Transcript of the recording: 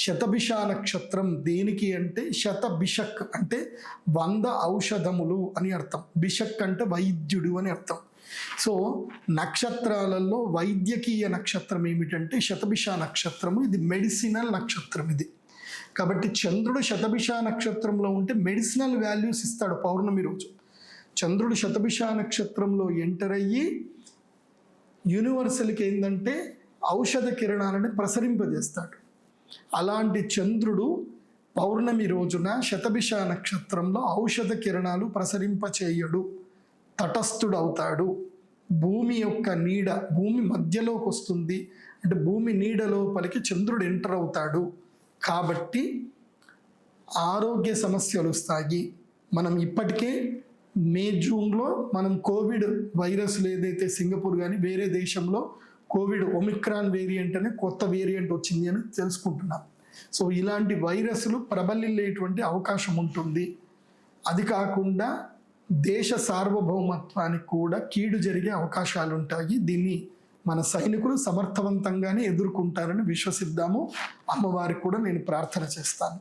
శతభిష నక్షత్రం దేనికి అంటే శతభిషక్ అంటే 100 ఔషధములు అని అర్థం. బిషక్ అంటే వైద్యుడు అని అర్థం. సో నక్షత్రాలలో వైద్యకీయ నక్షత్రం ఏమిటంటే శతభిష నక్షత్రము. ఇది మెడిసినల్ నక్షత్రం ఇది. కాబట్టి చంద్రుడు శతభిష నక్షత్రంలో ఉంటే మెడిసినల్ వాల్యూస్ ఇస్తాడు పౌర్ణమి రోజు. చంద్రుడు శతభిష నక్షత్రంలో ఎంటర్ అయ్యి యూనివర్సల్కి ఏంటంటే ఔషధ కిరణాలను ప్రసరింపజేస్తాడు. అలాంటి చంద్రుడు పౌర్ణమి రోజున శతభిష నక్షత్రంలో ఔషధ కిరణాలు ప్రసరింపచేయడు, తటస్థుడు అవుతాడు. భూమి యొక్క నీడ భూమి మధ్యలోకి వస్తుంది, అంటే భూమి నీడ లోపలికి చంద్రుడు ఎంటర్ అవుతాడు. కాబట్టి ఆరోగ్య సమస్యలు వస్తాయి. మనం ఇప్పటికే మే జూన్లో మనం కోవిడ్ వైరస్లు ఏదైతే సింగపూర్ కానీ వేరే దేశంలో కోవిడ్ ఒమిక్రాన్ వేరియంట్ అనే కొత్త వేరియంట్ వచ్చింది అని తెలుసుకుంటున్నాం. సో ఇలాంటి వైరస్లు ప్రబలిల్లేటువంటి అవకాశం ఉంటుంది. అది కాకుండా దేశ సార్వభౌమత్వానికి కూడా కీడు జరిగే అవకాశాలు ఉంటాయి. దీన్ని మన సైనికులు సమర్థవంతంగానే ఎదుర్కొంటారని విశ్వసిద్దాము. అమ్మవారికి కూడా నేను ప్రార్థన చేస్తాను.